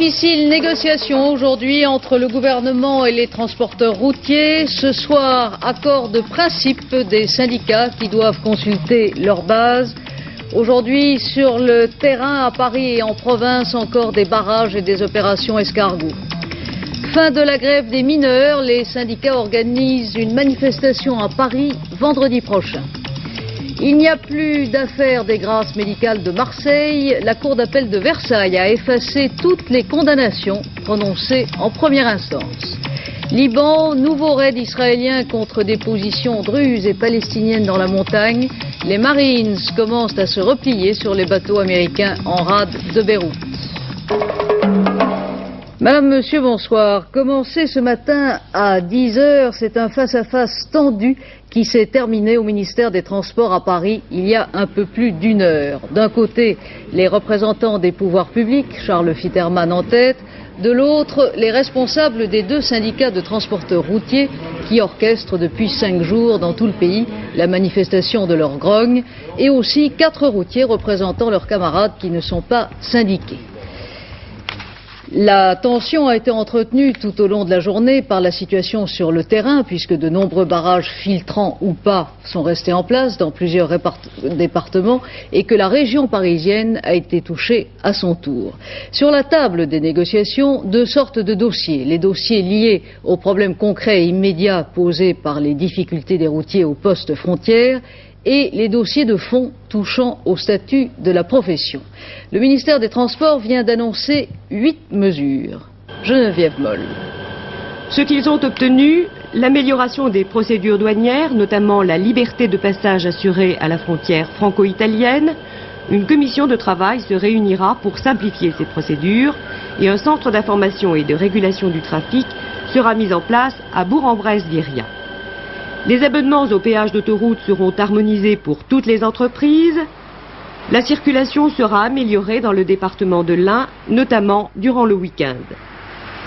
Difficile négociation aujourd'hui entre le gouvernement et les transporteurs routiers. Ce soir, accord de principe des syndicats qui doivent consulter leur base. Aujourd'hui, sur le terrain à Paris et en province, encore des barrages et des opérations escargots. Fin de la grève des mineurs, les syndicats organisent une manifestation à Paris vendredi prochain. Il n'y a plus d'affaires des grâces médicales de Marseille. La Cour d'appel de Versailles a effacé toutes les condamnations prononcées en première instance. Liban, nouveau raid israélien contre des positions druzes et palestiniennes dans la montagne. Les Marines commencent à se replier sur les bateaux américains en rade de Beyrouth. Madame, monsieur, bonsoir. Commencé ce matin à 10 h, c'est un face-à-face tendu qui s'est terminé au ministère des Transports à Paris il y a un peu plus d'1 heure. D'un côté, les représentants des pouvoirs publics, Charles Fitterman en tête. De l'autre, les responsables des 2 syndicats de transporteurs routiers qui orchestrent depuis 5 jours dans tout le pays la manifestation de leur grogne, et aussi 4 routiers représentant leurs camarades qui ne sont pas syndiqués. La tension a été entretenue tout au long de la journée par la situation sur le terrain, puisque de nombreux barrages filtrants ou pas sont restés en place dans plusieurs départements et que la région parisienne a été touchée à son tour. Sur la table des négociations, 2 sortes de dossiers. Les dossiers liés aux problèmes concrets et immédiats posés par les difficultés des routiers aux postes frontières et les dossiers de fond touchant au statut de la profession. Le ministère des Transports vient d'annoncer 8 mesures. Geneviève Moll. Ce qu'ils ont obtenu, l'amélioration des procédures douanières, notamment la liberté de passage assurée à la frontière franco-italienne. Une commission de travail se réunira pour simplifier ces procédures et un centre d'information et de régulation du trafic sera mis en place à Bourg-en-Bresse-Viriat. Les abonnements aux péages d'autoroute seront harmonisés pour toutes les entreprises. La circulation sera améliorée dans le département de l'Ain, notamment durant le week-end.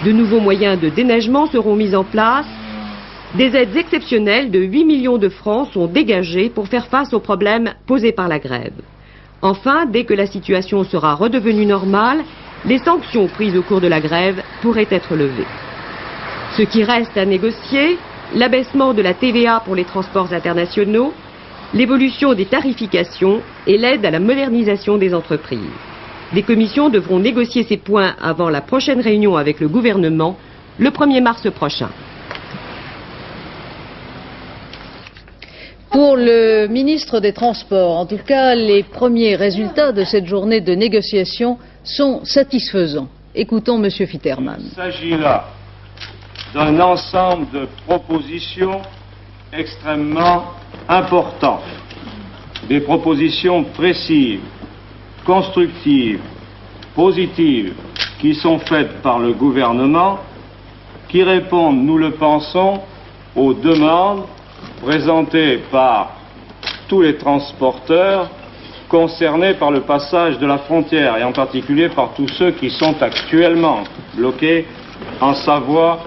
De nouveaux moyens de déneigement seront mis en place. Des aides exceptionnelles de 8 millions de francs sont dégagées pour faire face aux problèmes posés par la grève. Enfin, dès que la situation sera redevenue normale, les sanctions prises au cours de la grève pourraient être levées. Ce qui reste à négocier, l'abaissement de la TVA pour les transports internationaux, l'évolution des tarifications et l'aide à la modernisation des entreprises. Des commissions devront négocier ces points avant la prochaine réunion avec le gouvernement, le 1er mars prochain. Pour le ministre des Transports, en tout cas, les premiers résultats de cette journée de négociation sont satisfaisants. Écoutons M. Fitterman. Il s'agit là d'un ensemble de propositions extrêmement importantes, des propositions précises, constructives, positives, qui sont faites par le gouvernement, qui répondent, nous le pensons, aux demandes présentées par tous les transporteurs concernés par le passage de la frontière, et en particulier par tous ceux qui sont actuellement bloqués en Savoie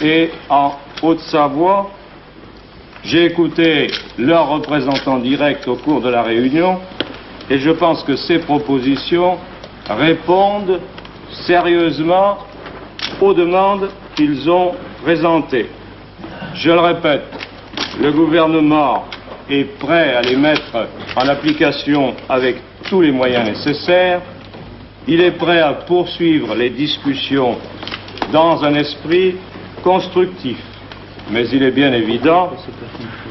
et en Haute-Savoie. J'ai écouté leurs représentants directs au cours de la réunion et je pense que ces propositions répondent sérieusement aux demandes qu'ils ont présentées. Je le répète, le gouvernement est prêt à les mettre en application avec tous les moyens nécessaires. Il est prêt à poursuivre les discussions dans un esprit constructif. Mais il est bien évident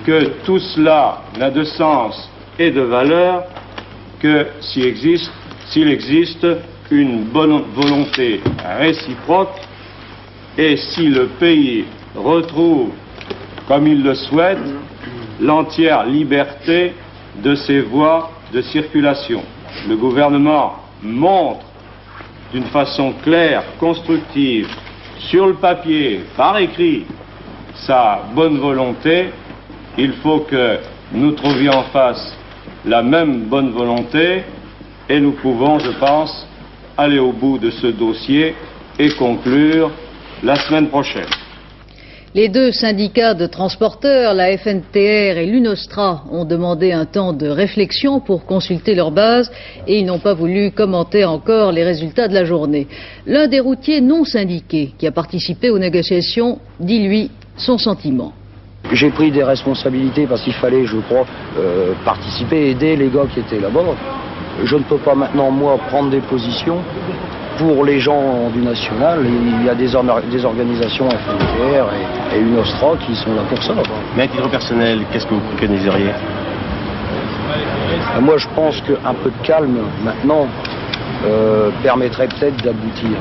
que tout cela n'a de sens et de valeur que s'il existe une bonne volonté réciproque et si le pays retrouve, comme il le souhaite, l'entière liberté de ses voies de circulation. Le gouvernement montre d'une façon claire, constructive, sur le papier, par écrit, sa bonne volonté. Il faut que nous trouvions en face la même bonne volonté et nous pouvons, je pense, aller au bout de ce dossier et conclure la semaine prochaine. Les deux syndicats de transporteurs, la FNTR et l'UNOSTRA, ont demandé un temps de réflexion pour consulter leur base et ils n'ont pas voulu commenter encore les résultats de la journée. L'un des routiers non syndiqués qui a participé aux négociations dit, lui, son sentiment. J'ai pris des responsabilités parce qu'il fallait, je crois, participer, aider les gars qui étaient là-bas. Je ne peux pas maintenant, moi, prendre des positions pour les gens du national. Il y a des organisations FNTR et UNOSTRA qui sont là pour ça. Mais à titre personnel, qu'est-ce que vous préconiseriez? Moi, je pense qu'un peu de calme, maintenant, permettrait peut-être d'aboutir,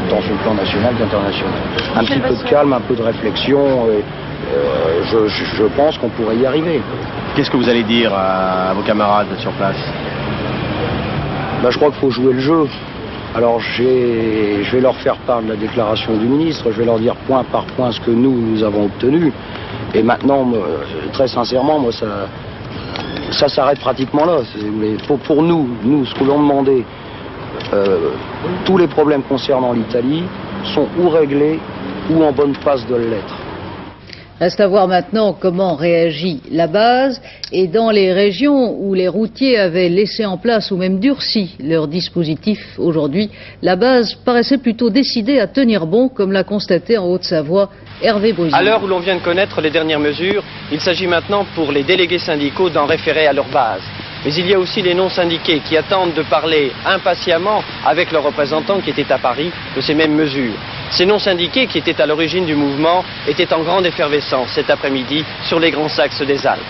tant sur le plan national qu'international. Un petit peu de calme, un peu de réflexion, je pense qu'on pourrait y arriver. Qu'est-ce que vous allez dire à vos camarades sur place? Je crois qu'il faut jouer le jeu. Alors je vais leur faire part de la déclaration du ministre, je vais leur dire point par point ce que nous avons obtenu. Et maintenant, très sincèrement, moi ça s'arrête pratiquement là. Pour nous, ce que l'on demandait, tous les problèmes concernant l'Italie sont ou réglés ou en bonne passe de l'être. Reste à voir maintenant comment réagit la base et dans les régions où les routiers avaient laissé en place ou même durci leur dispositif aujourd'hui, la base paraissait plutôt décidée à tenir bon, comme l'a constaté en Haute-Savoie Hervé Brusillon. À l'heure où l'on vient de connaître les dernières mesures, il s'agit maintenant pour les délégués syndicaux d'en référer à leur base. Mais il y a aussi les non-syndiqués qui attendent de parler impatiemment avec leurs représentants qui étaient à Paris de ces mêmes mesures. Ces non-syndiqués qui étaient à l'origine du mouvement étaient en grande effervescence cet après-midi sur les grands axes des Alpes.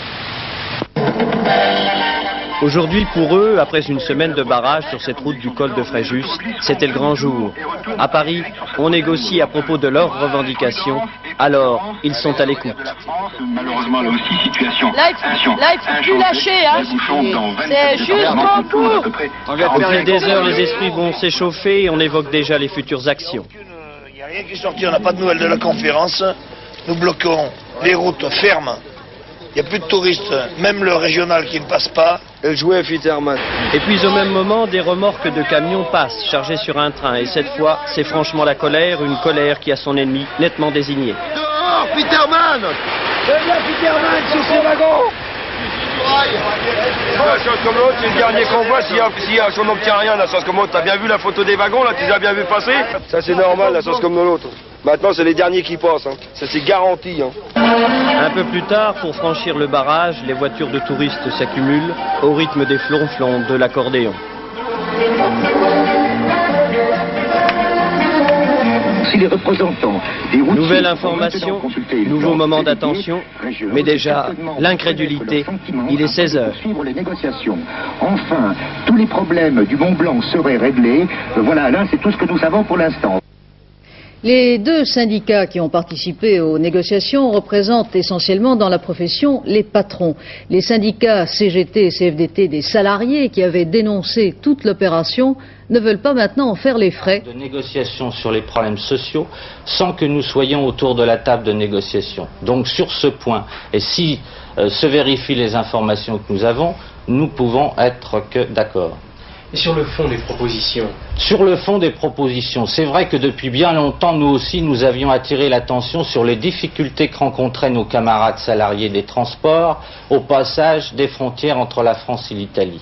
Aujourd'hui, pour eux, après une semaine de barrage sur cette route du col de Fréjus, c'était le grand jour. À Paris, on négocie à propos de leurs revendications, alors ils sont à l'écoute. Malheureusement, là aussi, situation. Là, il faut plus lâcher, hein. C'est juste bon coup. Au fil des heures, les esprits vont s'échauffer et on évoque déjà les futures actions. Il n'y a rien qui est sorti, on n'a pas de nouvelles de la conférence. Nous bloquons les routes fermes. Il n'y a plus de touristes, même le régional qui ne passe pas. Et puis au même moment, des remorques de camions passent, chargées sur un train. Et cette fois, c'est franchement la colère, une colère qui a son ennemi nettement désigné. Dehors, Peterman! Viens, Peterman, sur ces wagons! La chose comme l'autre, c'est le dernier qu'on voit, si on n'obtient rien, la chose comme l'autre. T'as bien vu la photo des wagons, là, tu les as bien vu passer? Ça c'est normal, la chose comme l'autre. Maintenant c'est les derniers qui passent, hein. Ça c'est garanti. Hein. Un peu plus tard, pour franchir le barrage, les voitures de touristes s'accumulent au rythme des flonflons de l'accordéon. Si les représentants des routiers Nouvelle information, nouveau moment d'attention, mais déjà l'incrédulité, il est 16 heures. Les négociations. Enfin, tous les problèmes du Mont Blanc seraient réglés. Voilà, là c'est tout ce que nous savons pour l'instant. Les deux syndicats qui ont participé aux négociations représentent essentiellement dans la profession les patrons. Les syndicats CGT et CFDT des salariés qui avaient dénoncé toute l'opération ne veulent pas maintenant en faire les frais. De négociations sur les problèmes sociaux sans que nous soyons autour de la table de négociation. Donc sur ce point, et si se vérifient les informations que nous avons, nous pouvons être que d'accord. Et sur le fond des propositions? Sur le fond des propositions, c'est vrai que depuis bien longtemps, nous aussi, nous avions attiré l'attention sur les difficultés que rencontraient nos camarades salariés des transports au passage des frontières entre la France et l'Italie.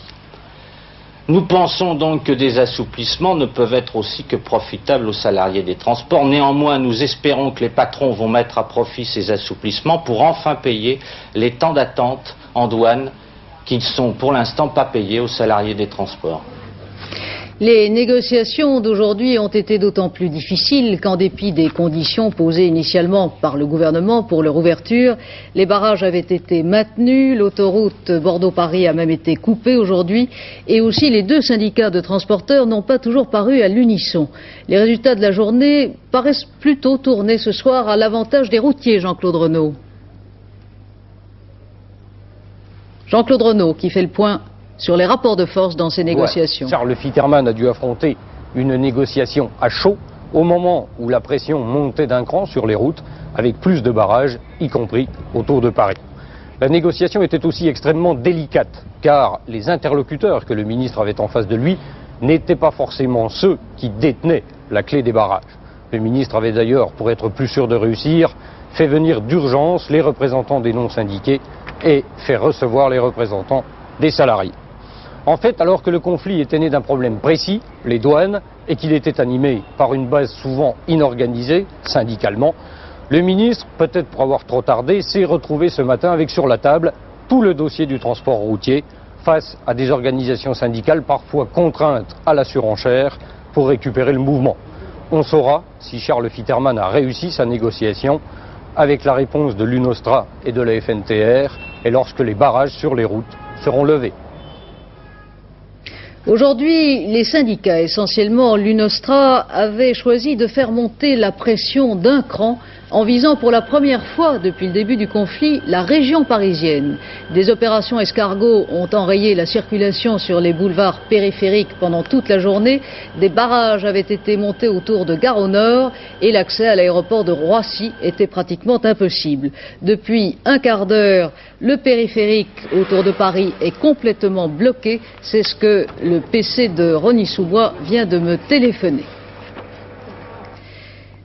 Nous pensons donc que des assouplissements ne peuvent être aussi que profitables aux salariés des transports. Néanmoins, nous espérons que les patrons vont mettre à profit ces assouplissements pour enfin payer les temps d'attente en douane qui ne sont pour l'instant pas payés aux salariés des transports. Les négociations d'aujourd'hui ont été d'autant plus difficiles qu'en dépit des conditions posées initialement par le gouvernement pour leur ouverture, les barrages avaient été maintenus, l'autoroute Bordeaux-Paris a même été coupée aujourd'hui et aussi les deux syndicats de transporteurs n'ont pas toujours paru à l'unisson. Les résultats de la journée paraissent plutôt tournés ce soir à l'avantage des routiers, Jean-Claude Renaud. Jean-Claude Renaud qui fait le point sur les rapports de force dans ces négociations. Ouais, Charles Fitterman a dû affronter une négociation à chaud au moment où la pression montait d'un cran sur les routes avec plus de barrages, y compris autour de Paris. La négociation était aussi extrêmement délicate car les interlocuteurs que le ministre avait en face de lui n'étaient pas forcément ceux qui détenaient la clé des barrages. Le ministre avait d'ailleurs, pour être plus sûr de réussir, fait venir d'urgence les représentants des non-syndiqués et fait recevoir les représentants des salariés. En fait, alors que le conflit était né d'un problème précis, les douanes, et qu'il était animé par une base souvent inorganisée, syndicalement, le ministre, peut-être pour avoir trop tardé, s'est retrouvé ce matin avec sur la table tout le dossier du transport routier face à des organisations syndicales parfois contraintes à la surenchère pour récupérer le mouvement. On saura si Charles Fitterman a réussi sa négociation avec la réponse de l'UNOSTRA et de la FNTR et lorsque les barrages sur les routes seront levés. Aujourd'hui, les syndicats, essentiellement l'UNOSTRA, avaient choisi de faire monter la pression d'un cran en visant pour la première fois depuis le début du conflit la région parisienne. Des opérations escargots ont enrayé la circulation sur les boulevards périphériques pendant toute la journée. Des barrages avaient été montés autour de Gare au Nord et l'accès à l'aéroport de Roissy était pratiquement impossible. Depuis un quart d'heure, le périphérique autour de Paris est complètement bloqué. C'est ce que le PC de Rosny-sous-Bois vient de me téléphoner.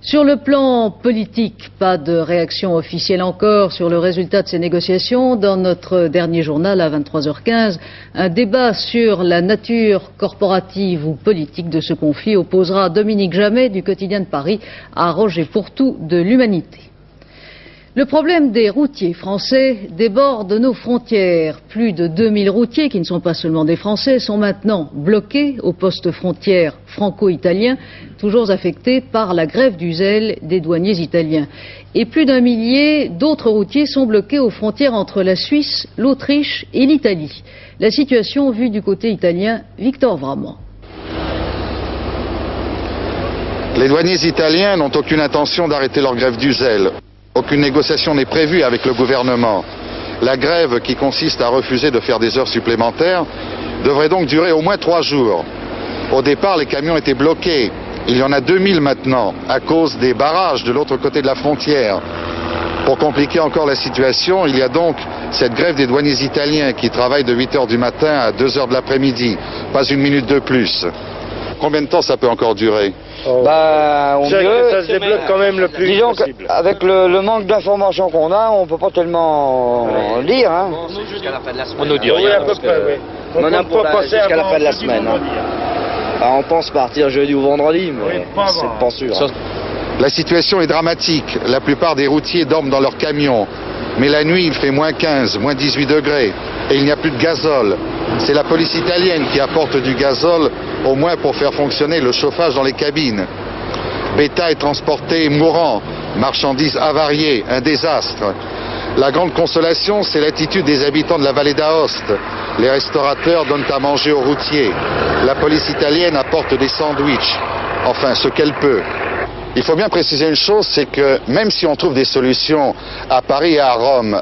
Sur le plan politique, pas de réaction officielle encore sur le résultat de ces négociations. Dans notre dernier journal à 23h15, un débat sur la nature corporative ou politique de ce conflit opposera Dominique Jamais du quotidien de Paris à Roger Pourtout de l'Humanité. Le problème des routiers français déborde nos frontières. Plus de 2000 routiers, qui ne sont pas seulement des Français, sont maintenant bloqués aux postes frontières franco-italiens, toujours affectés par la grève du zèle des douaniers italiens. Et plus d'1 millier d'autres routiers sont bloqués aux frontières entre la Suisse, l'Autriche et l'Italie. La situation vue du côté italien, Victor Vrament. Les douaniers italiens n'ont aucune intention d'arrêter leur grève du zèle. Aucune négociation n'est prévue avec le gouvernement. La grève, qui consiste à refuser de faire des heures supplémentaires, devrait donc durer au moins 3 jours. Au départ, les camions étaient bloqués. Il y en a 2000 maintenant, à cause des barrages de l'autre côté de la frontière. Pour compliquer encore la situation, il y a donc cette grève des douaniers italiens qui travaillent de 8h du matin à 2h de l'après-midi. Pas une minute de plus. Combien de temps ça peut encore durer ? Au mieux, ça se débloque quand même le plus vite possible. Avec le manque d'informations qu'on a, on ne peut pas tellement dire. Hein. On ne dit rien. Oui, à peu près, oui. On n'a pas passé jusqu'à la fin de la semaine. Hein. On pense partir jeudi ou vendredi, mais c'est pas sûr. Hein. La situation est dramatique. La plupart des routiers dorment dans leurs camions. Mais la nuit, il fait moins 15, moins 18 degrés. Et il n'y a plus de gazole. C'est la police italienne qui apporte du gazole, au moins pour faire fonctionner le chauffage dans les cabines. Bétail transporté mourant, marchandises avariées, un désastre. La grande consolation, c'est l'attitude des habitants de la vallée d'Aoste. Les restaurateurs donnent à manger aux routiers. La police italienne apporte des sandwichs. Enfin, ce qu'elle peut. Il faut bien préciser une chose, c'est que même si on trouve des solutions à Paris et à Rome,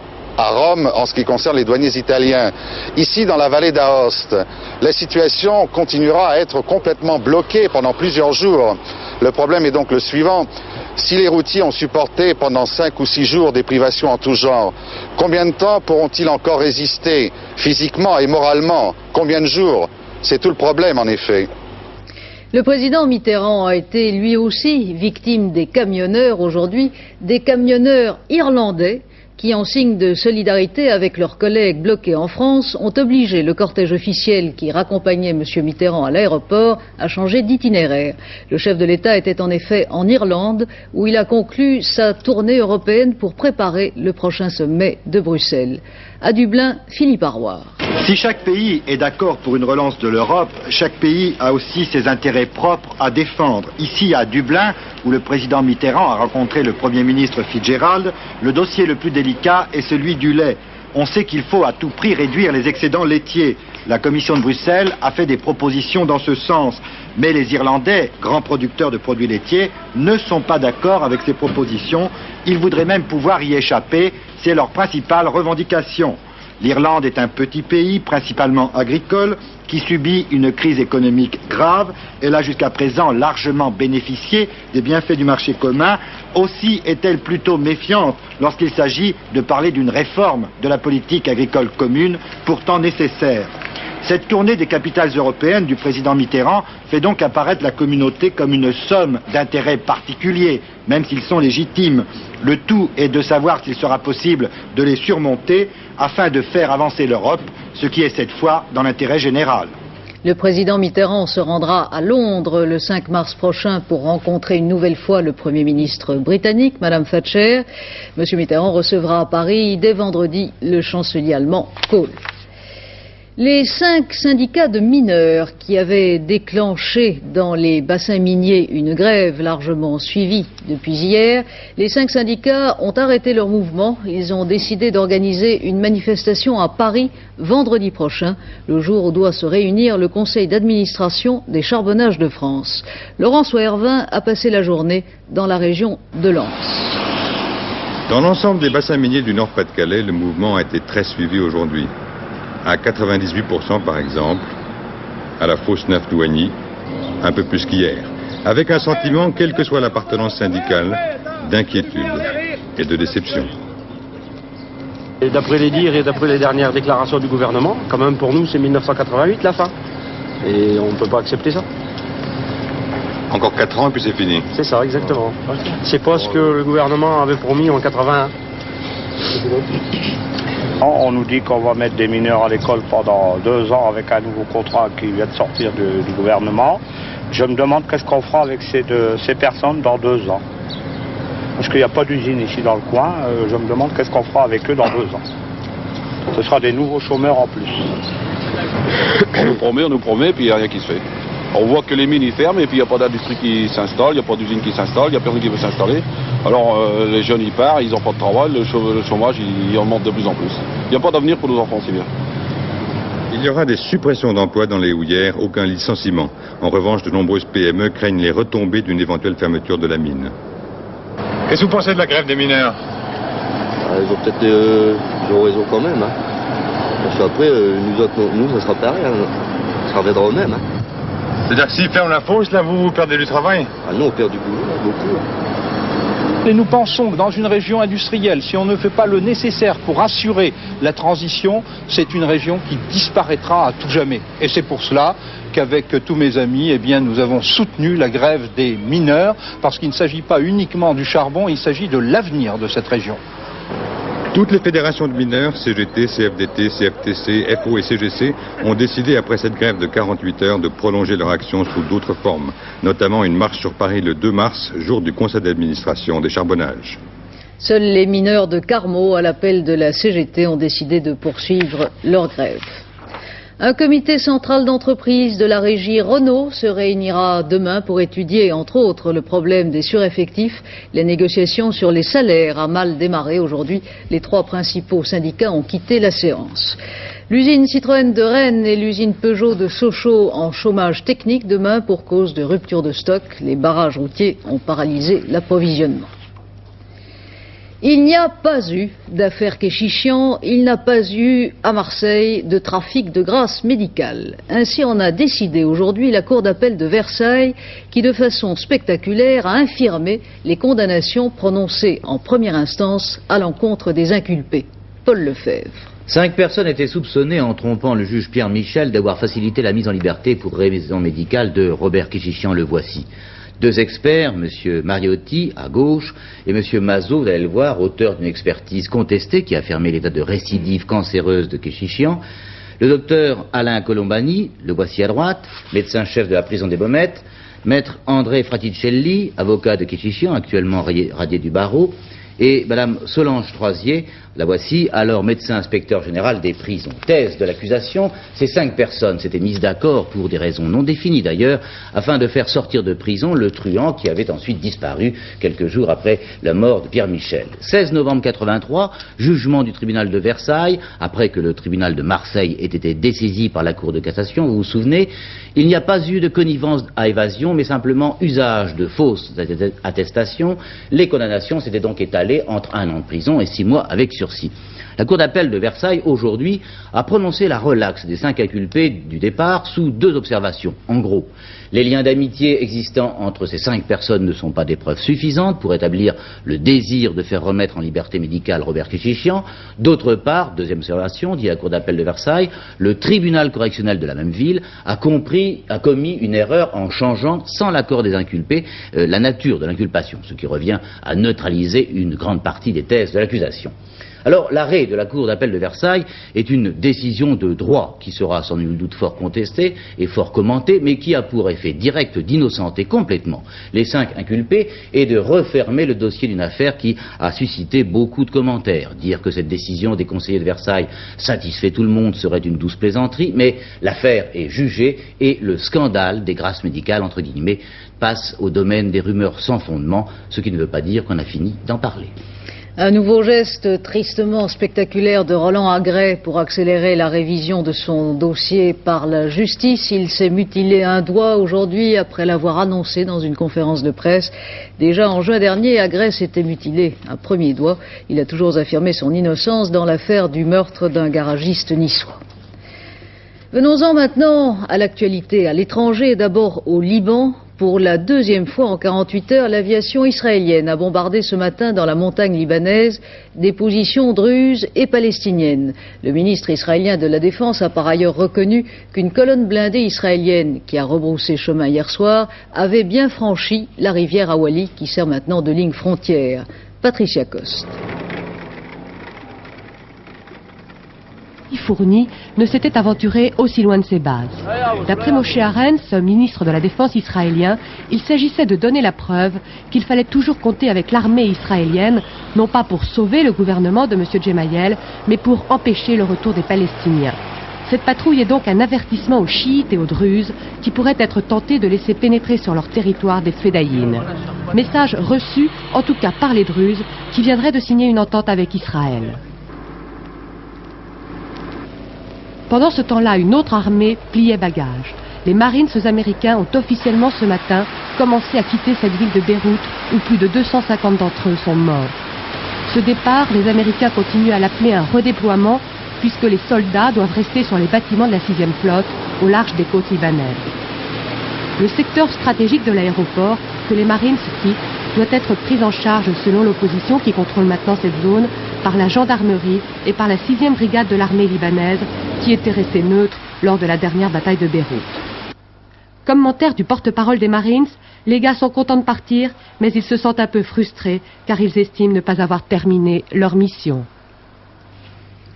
en ce qui concerne les douaniers italiens, ici dans la vallée d'Aoste, la situation continuera à être complètement bloquée pendant plusieurs jours. Le problème est donc le suivant. Si les routiers ont supporté pendant 5 ou 6 jours des privations en tout genre, combien de temps pourront-ils encore résister physiquement et moralement? Combien de jours? C'est tout le problème en effet. Le président Mitterrand a été lui aussi victime des camionneurs aujourd'hui, des camionneurs irlandais qui, en signe de solidarité avec leurs collègues bloqués en France, ont obligé le cortège officiel qui raccompagnait M. Mitterrand à l'aéroport à changer d'itinéraire. Le chef de l'État était en effet en Irlande, où il a conclu sa tournée européenne pour préparer le prochain sommet de Bruxelles. À Dublin, Philippe Arroir. Si chaque pays est d'accord pour une relance de l'Europe, chaque pays a aussi ses intérêts propres à défendre. Ici, à Dublin, où le président Mitterrand a rencontré le Premier ministre Fitzgerald, le dossier le plus délicat est celui du lait. On sait qu'il faut à tout prix réduire les excédents laitiers. La Commission de Bruxelles a fait des propositions dans ce sens. Mais les Irlandais, grands producteurs de produits laitiers, ne sont pas d'accord avec ces propositions. Ils voudraient même pouvoir y échapper. C'est leur principale revendication. L'Irlande est un petit pays, principalement agricole, qui subit une crise économique grave. Elle a jusqu'à présent largement bénéficié des bienfaits du marché commun. Aussi est-elle plutôt méfiante lorsqu'il s'agit de parler d'une réforme de la politique agricole commune, pourtant nécessaire. Cette tournée des capitales européennes du président Mitterrand fait donc apparaître la communauté comme une somme d'intérêts particuliers, même s'ils sont légitimes. Le tout est de savoir s'il sera possible de les surmonter afin de faire avancer l'Europe, ce qui est cette fois dans l'intérêt général. Le président Mitterrand se rendra à Londres le 5 mars prochain pour rencontrer une nouvelle fois le Premier ministre britannique, Madame Thatcher. Monsieur Mitterrand recevra à Paris dès vendredi le chancelier allemand Kohl. Les 5 syndicats de mineurs qui avaient déclenché dans les bassins miniers une grève largement suivie depuis hier, les 5 syndicats ont arrêté leur mouvement. Ils ont décidé d'organiser une manifestation à Paris vendredi prochain, le jour où doit se réunir le conseil d'administration des charbonnages de France. Laurence Hervin a passé la journée dans la région de Lens. Dans l'ensemble des bassins miniers du Nord-Pas-de-Calais, le mouvement a été très suivi aujourd'hui. À 98% par exemple, à la fosse Neuf-Douagny, un peu plus qu'hier, avec un sentiment, quelle que soit l'appartenance syndicale, d'inquiétude et de déception. Et d'après les dires et d'après les dernières déclarations du gouvernement, quand même pour nous c'est 1988 la fin, et on ne peut pas accepter ça. Encore 4 ans et puis c'est fini. C'est ça, exactement. C'est pas ce que le gouvernement avait promis en 81. On nous dit qu'on va mettre des mineurs à l'école pendant 2 ans avec un nouveau contrat qui vient de sortir du gouvernement. Je me demande qu'est-ce qu'on fera avec ces personnes dans 2 ans. Parce qu'il n'y a pas d'usine ici dans le coin, je me demande qu'est-ce qu'on fera avec eux dans 2 ans. Ce sera des nouveaux chômeurs en plus. On nous promet, puis il n'y a rien qui se fait. On voit que les mines ils ferment et puis il n'y a pas d'industrie qui s'installe, il n'y a pas d'usine qui s'installe, il n'y a personne qui veut s'installer. Alors les jeunes ils partent, ils n'ont pas de travail, le chômage il augmente de plus en plus. Il n'y a pas d'avenir pour nos enfants, c'est bien. Il y aura des suppressions d'emplois dans les houillères, aucun licenciement. En revanche, de nombreuses PME craignent les retombées d'une éventuelle fermeture de la mine. Qu'est-ce que vous pensez de la grève des mineurs? Ils ont peut-être raison quand même. Hein. Parce qu'après, nous, ça sera pareil. Hein. Ça reviendra au même. Hein. C'est-à-dire que s'ils ferment la fosse, là, vous perdez du travail? Ah non, on perd du boulot, là, beaucoup. Et nous pensons que dans une région industrielle, si on ne fait pas le nécessaire pour assurer la transition, c'est une région qui disparaîtra à tout jamais. Et c'est pour cela qu'avec tous mes amis, eh bien, nous avons soutenu la grève des mineurs, parce qu'il ne s'agit pas uniquement du charbon, il s'agit de l'avenir de cette région. Toutes les fédérations de mineurs, CGT, CFDT, CFTC, FO et CGC, ont décidé après cette grève de 48 heures de prolonger leur action sous d'autres formes, notamment une marche sur Paris le 2 mars, jour du conseil d'administration des charbonnages. Seuls les mineurs de Carmaux, à l'appel de la CGT, ont décidé de poursuivre leur grève. Un comité central d'entreprise de la régie Renault se réunira demain pour étudier, entre autres, le problème des sureffectifs. Les négociations sur les salaires a mal démarré aujourd'hui. Les 3 principaux syndicats ont quitté la séance. L'usine Citroën de Rennes et l'usine Peugeot de Sochaux en chômage technique demain pour cause de rupture de stock. Les barrages routiers ont paralysé l'approvisionnement. Il n'y a pas eu d'affaire Kéchichian, il n'a pas eu à Marseille de trafic de grâce médicale. Ainsi en a décidé aujourd'hui la Cour d'appel de Versailles qui de façon spectaculaire a infirmé les condamnations prononcées en première instance à l'encontre des inculpés. Paul Lefebvre. 5 personnes étaient soupçonnées en trompant le juge Pierre Michel d'avoir facilité la mise en liberté pour raison médicale de Robert Kéchichian, le voici. 2 experts, M. Mariotti, à gauche, et M. Mazot, vous allez le voir, auteur d'une expertise contestée qui a affirmé l'état de récidive cancéreuse de Kéchichian. Le docteur Alain Colombani, le voici à droite, médecin-chef de la prison des Baumettes. Maître André Fraticelli, avocat de Kéchichian, actuellement radié du barreau. Et Mme Solange Troisier, la voici, alors médecin inspecteur général des prisons. Thèse de l'accusation, ces 5 personnes s'étaient mises d'accord, pour des raisons non définies d'ailleurs, afin de faire sortir de prison le truand qui avait ensuite disparu quelques jours après la mort de Pierre Michel. 16 novembre 83, jugement du tribunal de Versailles, après que le tribunal de Marseille ait été dessaisi par la Cour de cassation, vous vous souvenez, il n'y a pas eu de connivence à évasion, mais simplement usage de fausses attestations. Les condamnations s'étaient donc étalées entre 1 an de prison et 6 mois avec sursis. La Cour d'appel de Versailles, aujourd'hui, a prononcé la relaxe des 5 inculpés du départ sous 2 observations. En gros, les liens d'amitié existants entre ces 5 personnes ne sont pas des preuves suffisantes pour établir le désir de faire remettre en liberté médicale Robert Kéchichian. D'autre part, deuxième observation, dit la Cour d'appel de Versailles, le tribunal correctionnel de la même ville a commis une erreur en changeant, sans l'accord des inculpés, la nature de l'inculpation, ce qui revient à neutraliser une grande partie des thèses de l'accusation. Alors, l'arrêt de la Cour d'appel de Versailles est une décision de droit qui sera sans nul doute fort contestée et fort commentée, mais qui a pour effet direct d'innocenter complètement les 5 inculpés et de refermer le dossier d'une affaire qui a suscité beaucoup de commentaires. Dire que cette décision des conseillers de Versailles satisfait tout le monde serait une douce plaisanterie, mais l'affaire est jugée et le scandale des grâces médicales, entre guillemets, passe au domaine des rumeurs sans fondement, ce qui ne veut pas dire qu'on a fini d'en parler. Un nouveau geste tristement spectaculaire de Roland Agré pour accélérer la révision de son dossier par la justice. Il s'est mutilé un doigt aujourd'hui après l'avoir annoncé dans une conférence de presse. Déjà en juin dernier, Agré s'était mutilé un premier doigt. Il a toujours affirmé son innocence dans l'affaire du meurtre d'un garagiste niçois. Venons-en maintenant à l'actualité, à l'étranger, d'abord au Liban. Pour la 2e fois en 48 heures, l'aviation israélienne a bombardé ce matin dans la montagne libanaise des positions druzes et palestiniennes. Le ministre israélien de la Défense a par ailleurs reconnu qu'une colonne blindée israélienne qui a rebroussé chemin hier soir avait bien franchi la rivière Awali qui sert maintenant de ligne frontière. Patricia Coste. Fourni ne s'était aventuré aussi loin de ses bases. D'après Moshe Arens, ministre de la Défense israélien, il s'agissait de donner la preuve qu'il fallait toujours compter avec l'armée israélienne, non pas pour sauver le gouvernement de M. Gemayel, mais pour empêcher le retour des Palestiniens. Cette patrouille est donc un avertissement aux chiites et aux druzes qui pourraient être tentés de laisser pénétrer sur leur territoire des Fédayines. Message reçu, en tout cas par les druzes, qui viendraient de signer une entente avec Israël. Pendant ce temps-là, une autre armée pliait bagage. Les Marines américains ont officiellement ce matin commencé à quitter cette ville de Beyrouth où plus de 250 d'entre eux sont morts. Ce départ, les Américains continuent à l'appeler un redéploiement puisque les soldats doivent rester sur les bâtiments de la 6e flotte au large des côtes libanaises. Le secteur stratégique de l'aéroport que les Marines quittent doit être pris en charge selon l'opposition qui contrôle maintenant cette zone par la gendarmerie et par la 6e brigade de l'armée libanaise qui était restée neutre lors de la dernière bataille de Beyrouth. Commentaire du porte-parole des Marines, les gars sont contents de partir, mais ils se sentent un peu frustrés car ils estiment ne pas avoir terminé leur mission.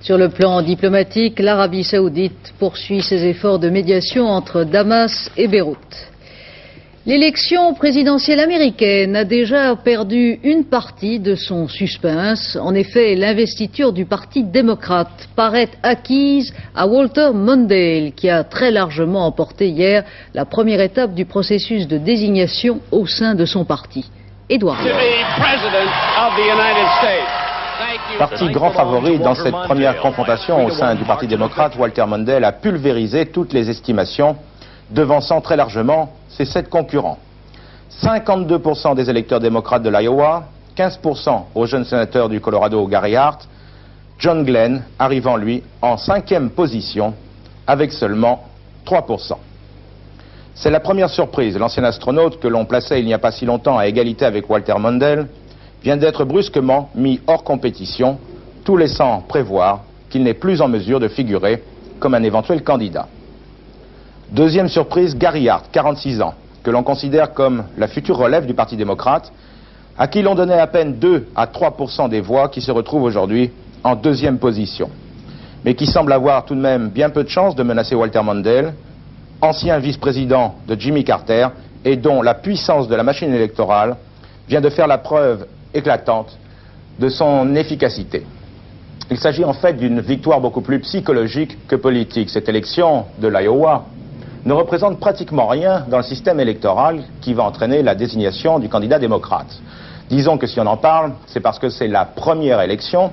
Sur le plan diplomatique, l'Arabie saoudite poursuit ses efforts de médiation entre Damas et Beyrouth. L'élection présidentielle américaine a déjà perdu une partie de son suspense. En effet, l'investiture du Parti démocrate paraît acquise à Walter Mondale, qui a très largement emporté hier la première étape du processus de désignation au sein de son parti. Edouard. Parti grand favori dans cette première confrontation au sein du Parti démocrate, Walter Mondale a pulvérisé toutes les estimations, devançant très largement ses 7 concurrents. 52% des électeurs démocrates de l'Iowa, 15% au jeune sénateur du Colorado Gary Hart, John Glenn arrivant lui en 5e position avec seulement 3%. C'est la première surprise. L'ancien astronaute que l'on plaçait il n'y a pas si longtemps à égalité avec Walter Mondale vient d'être brusquement mis hors compétition, tout laissant prévoir qu'il n'est plus en mesure de figurer comme un éventuel candidat. Deuxième surprise, Gary Hart, 46 ans, que l'on considère comme la future relève du Parti démocrate, à qui l'on donnait à peine 2 à 3% des voix, qui se retrouve aujourd'hui en 2e position, mais qui semble avoir tout de même bien peu de chances de menacer Walter Mondale, ancien vice-président de Jimmy Carter, et dont la puissance de la machine électorale vient de faire la preuve éclatante de son efficacité. Il s'agit en fait d'une victoire beaucoup plus psychologique que politique. Cette élection de l'Iowa ne représente pratiquement rien dans le système électoral qui va entraîner la désignation du candidat démocrate. Disons que si on en parle, c'est parce que c'est la première élection,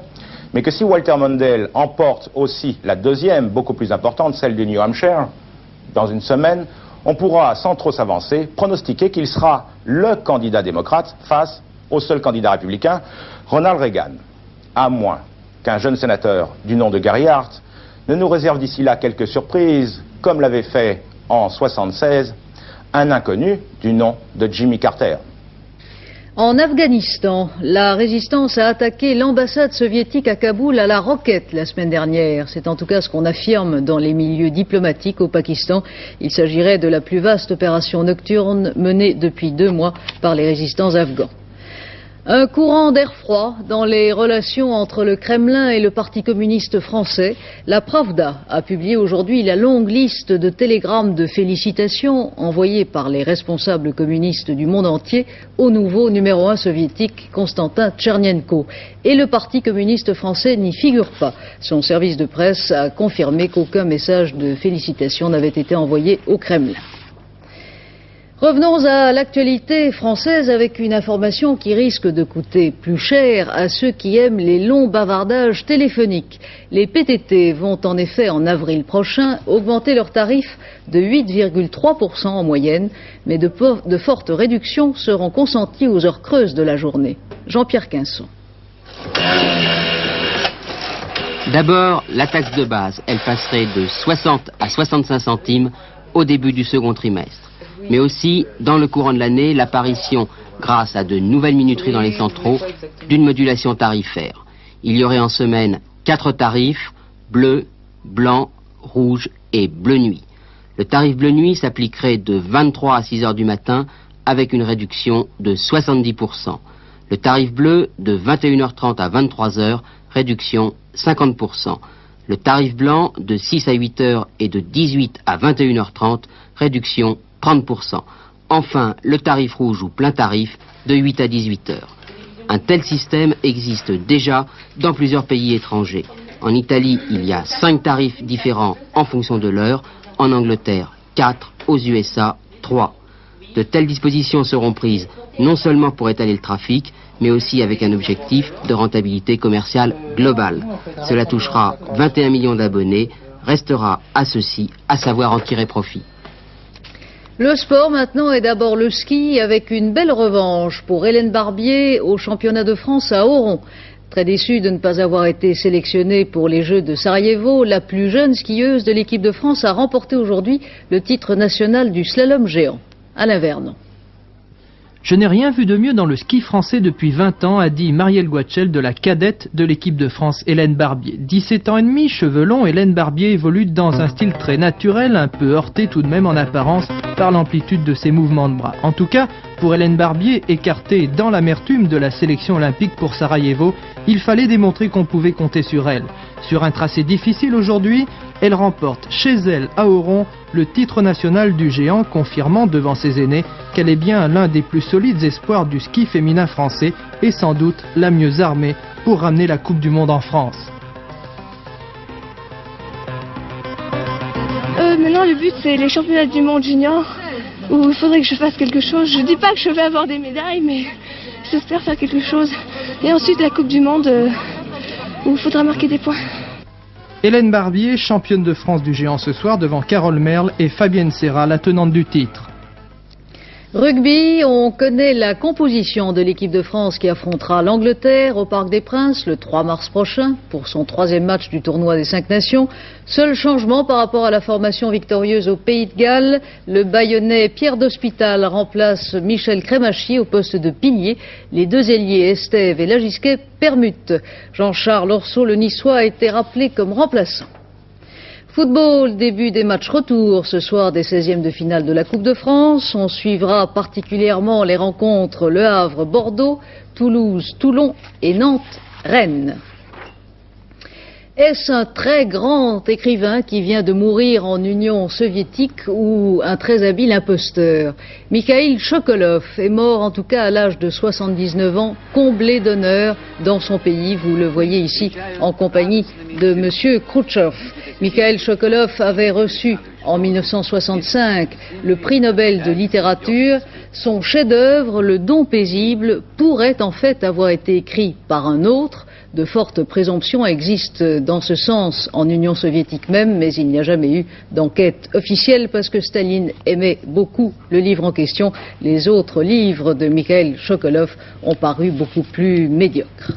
mais que si Walter Mondale emporte aussi la 2e, beaucoup plus importante, celle du New Hampshire, dans une semaine, on pourra, sans trop s'avancer, pronostiquer qu'il sera le candidat démocrate face au seul candidat républicain, Ronald Reagan. À moins qu'un jeune sénateur du nom de Gary Hart ne nous réserve d'ici là quelques surprises, comme l'avait fait en 1976 un inconnu du nom de Jimmy Carter. En Afghanistan, la résistance a attaqué l'ambassade soviétique à Kaboul à la roquette la semaine dernière. C'est en tout cas ce qu'on affirme dans les milieux diplomatiques au Pakistan. Il s'agirait de la plus vaste opération nocturne menée depuis 2 mois par les résistants afghans. Un courant d'air froid dans les relations entre le Kremlin et le Parti communiste français. La Pravda a publié aujourd'hui la longue liste de télégrammes de félicitations envoyés par les responsables communistes du monde entier au nouveau numéro 1 soviétique Konstantin Tchernenko. Et le Parti communiste français n'y figure pas. Son service de presse a confirmé qu'aucun message de félicitations n'avait été envoyé au Kremlin. Revenons à l'actualité française avec une information qui risque de coûter plus cher à ceux qui aiment les longs bavardages téléphoniques. Les PTT vont en effet en avril prochain augmenter leurs tarifs de 8,3% en moyenne, mais de fortes réductions seront consenties aux heures creuses de la journée. Jean-Pierre Quinson. D'abord, la taxe de base, elle passerait de 60 à 65 centimes au début du second trimestre. Mais aussi, dans le courant de l'année, l'apparition, grâce à de nouvelles minuteries dans les centraux, d'une modulation tarifaire. Il y aurait en semaine 4 tarifs, bleu, blanc, rouge et bleu nuit. Le tarif bleu nuit s'appliquerait de 23 à 6 heures du matin avec une réduction de 70%. Le tarif bleu de 21h30 à 23h, réduction 50%. Le tarif blanc de 6 à 8 heures et de 18 à 21h30, réduction 30%. Enfin, le tarif rouge ou plein tarif de 8 à 18 heures. Un tel système existe déjà dans plusieurs pays étrangers. En Italie, il y a 5 tarifs différents en fonction de l'heure. En Angleterre, 4. Aux USA, 3. De telles dispositions seront prises non seulement pour étaler le trafic, mais aussi avec un objectif de rentabilité commerciale globale. Cela touchera 21 millions d'abonnés. Restera à ceux-ci à savoir en tirer profit. Le sport maintenant est d'abord le ski avec une belle revanche pour Hélène Barbier au championnat de France à Oron. Très déçue de ne pas avoir été sélectionnée pour les Jeux de Sarajevo, la plus jeune skieuse de l'équipe de France a remporté aujourd'hui le titre national du slalom géant. Alain Vernon. Je n'ai rien vu de mieux dans le ski français depuis 20 ans, a dit Marielle Guachel de la cadette de l'équipe de France, Hélène Barbier. 17 ans et demi, cheveux longs, Hélène Barbier évolue dans un style très naturel, un peu heurté tout de même en apparence par l'amplitude de ses mouvements de bras. En tout cas, pour Hélène Barbier, écartée dans l'amertume de la sélection olympique pour Sarajevo, il fallait démontrer qu'on pouvait compter sur elle. Sur un tracé difficile aujourd'hui, elle remporte chez elle à Oron le titre national du géant, confirmant devant ses aînés qu'elle est bien l'un des plus solides espoirs du ski féminin français et sans doute la mieux armée pour ramener la Coupe du Monde en France. Maintenant le but c'est les championnats du monde junior où il faudrait que je fasse quelque chose. Je dis pas que je vais avoir des médailles mais j'espère faire quelque chose. Et ensuite la Coupe du Monde où il faudra marquer des points. Hélène Barbier, championne de France du géant ce soir devant Carole Merle et Fabienne Serra, la tenante du titre. Rugby, on connaît la composition de l'équipe de France qui affrontera l'Angleterre au Parc des Princes le 3 mars prochain pour son 3e match du tournoi des 5 nations. Seul changement par rapport à la formation victorieuse au Pays de Galles, le Bayonnais Pierre d'Hospital remplace Michel Crémachi au poste de pilier. Les 2 ailiers Estève et Lagisquet permutent. Jean-Charles Orso, le Niçois, a été rappelé comme remplaçant. Football, début des matchs retour ce soir des 16e de finale de la Coupe de France. On suivra particulièrement les rencontres Le Havre-Bordeaux, Toulouse-Toulon et Nantes-Rennes. Est-ce un très grand écrivain qui vient de mourir en Union soviétique ou un très habile imposteur? Mikhaïl Chokolov est mort en tout cas à l'âge de 79 ans, comblé d'honneur dans son pays. Vous le voyez ici en compagnie de Monsieur Khrouchtchev. Mikhaïl Chokolov avait reçu en 1965 le prix Nobel de littérature. Son chef-d'œuvre, Le Don paisible, pourrait en fait avoir été écrit par un autre. De fortes présomptions existent dans ce sens en Union soviétique même, mais il n'y a jamais eu d'enquête officielle parce que Staline aimait beaucoup le livre en question. Les autres livres de Mikhaïl Chokolov ont paru beaucoup plus médiocres.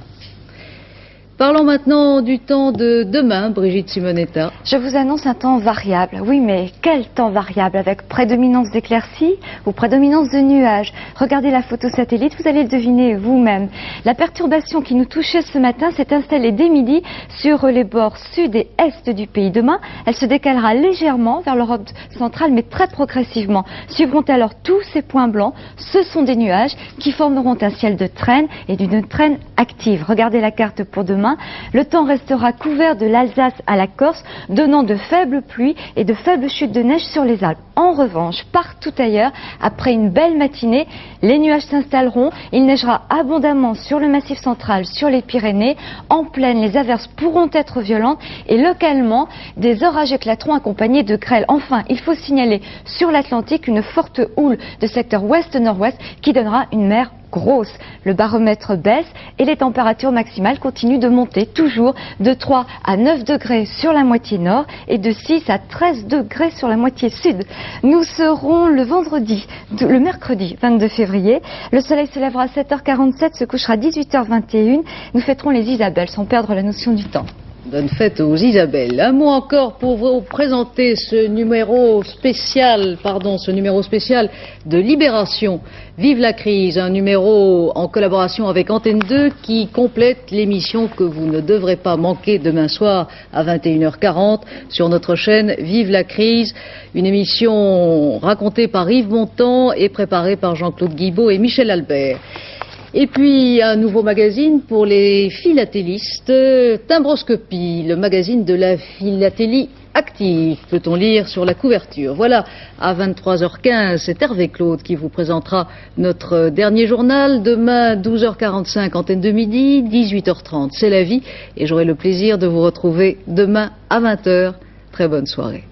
Parlons maintenant du temps de demain, Brigitte Simonetta. Je vous annonce un temps variable. Oui, mais quel temps variable? Avec prédominance d'éclaircies ou prédominance de nuages? Regardez la photo satellite, vous allez le deviner vous-même. La perturbation qui nous touchait ce matin s'est installée dès midi sur les bords sud et est du pays. Demain, elle se décalera légèrement vers l'Europe centrale, mais très progressivement. Suivront alors tous ces points blancs. Ce sont des nuages qui formeront un ciel de traîne et d'une traîne active. Regardez la carte pour demain. Le temps restera couvert de l'Alsace à la Corse, donnant de faibles pluies et de faibles chutes de neige sur les Alpes. En revanche, partout ailleurs, après une belle matinée, les nuages s'installeront. Il neigera abondamment sur le Massif central, sur les Pyrénées. En plaine, les averses pourront être violentes et localement, des orages éclateront accompagnés de grêle. Enfin, il faut signaler sur l'Atlantique une forte houle de secteur ouest-nord-ouest qui donnera une mer grosse. Le baromètre baisse et les températures maximales continuent de monter, toujours de 3 à 9 degrés sur la moitié nord et de 6 à 13 degrés sur la moitié sud. Nous serons le mercredi 22 février. Le soleil se lèvera à 7h47, se couchera à 18h21. Nous fêterons les Isabelles sans perdre la notion du temps. Bonne fête aux Isabelles. Un mot encore pour vous présenter ce numéro spécial de Libération. Vive la crise, un numéro en collaboration avec Antenne 2 qui complète l'émission que vous ne devrez pas manquer demain soir à 21h40 sur notre chaîne Vive la crise. Une émission racontée par Yves Montand et préparée par Jean-Claude Guibaud et Michel Albert. Et puis un nouveau magazine pour les philatélistes, Timbroscopie, le magazine de la philatélie active, peut-on lire sur la couverture. Voilà, à 23h15, c'est Hervé Claude qui vous présentera notre dernier journal. Demain, 12h45, antenne de midi, 18h30, c'est la vie. Et j'aurai le plaisir de vous retrouver demain à 20h. Très bonne soirée.